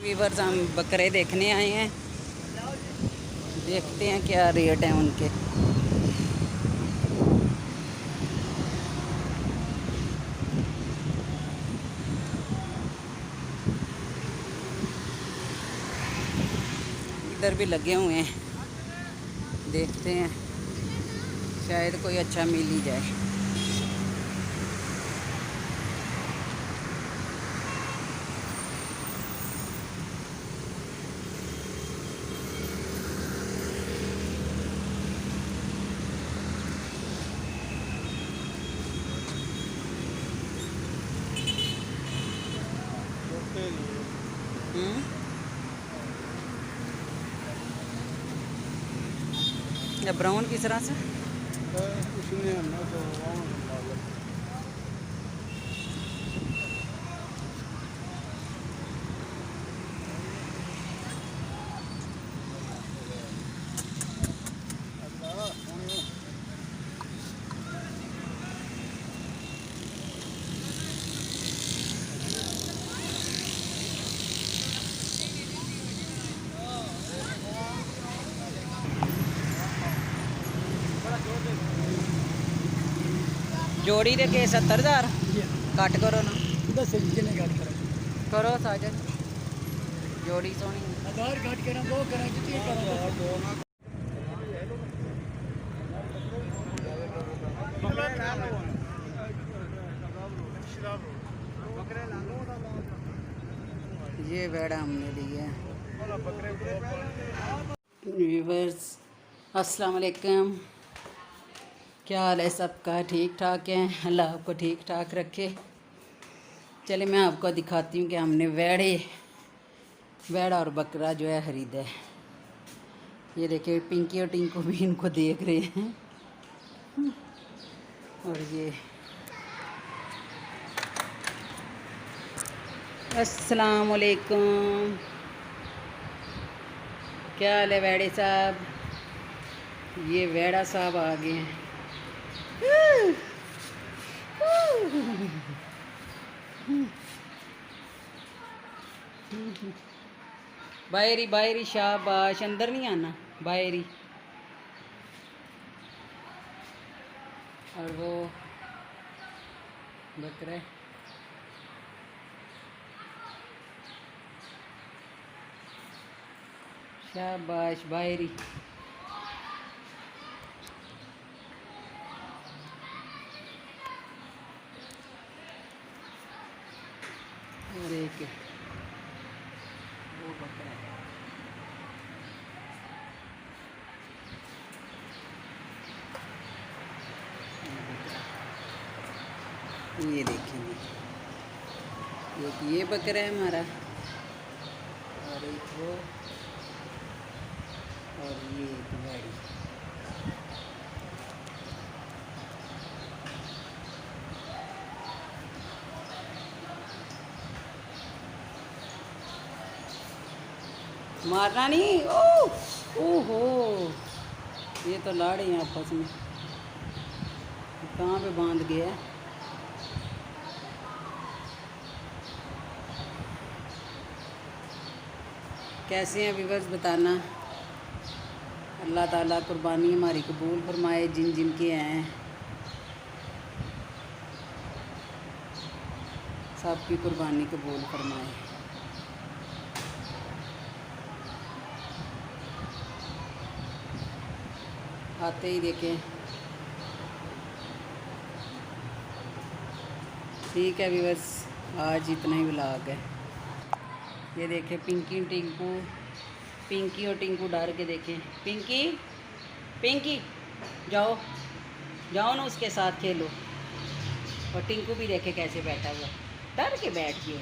Viewers हम बकरे देखने आए हैं, देखते हैं क्या रेट है उनके। इधर भी लगे हुए हैं, देखते हैं शायद कोई अच्छा मिल ही जाए। या ब्राउन किस तरह से जोड़ी दे के 70,000 घट करो ना, करो साजन जोड़ी सोनी ये बेड़ा हमने लिया है। व्यूअर्स अस्सलाम वालेकुम, क्या हाल है सबका? ठीक ठाक है, अल्लाह आपको ठीक ठाक रखे। चले मैं आपको दिखाती हूँ कि हमने वेड़ा और बकरा जो है ख़रीदा है। ये देखिए पिंकी और टिंकू भी इनको देख रहे हैं। और ये अस्सलाम वालेकुम, क्या हाल है वेड़े साहब? ये वेड़ा साहब आ गए हैं। बाहरी बाहरी शाबाश, अंदर नहीं आना, बाहरी। और वो बकरा शाबाश बाहरी। और एक वो बकरा ये देखेंगे, एक ये बकरा है हमारा और एक वो और ये एक गाड़ी। मारना नहीं। ओहो, ये तो लाड़े हैं आपस में, कहाँ पे बांध गया है। कैसे हैं व्यूअर्स बताना। अल्लाह ताला कुर्बानी हमारी कबूल फरमाए, जिन जिन के हैं सबकी कुर्बानी कबूल फरमाए। आते ही देखें। ठीक है व्यूअर्स, आज इतना ही व्लॉग है। ये देखें पिंकी और टिंकू डर के देखें। पिंकी जाओ जाओ ना, उसके साथ खेलो। और टिंकू भी देखे कैसे बैठा हुआ, डर के बैठ गया।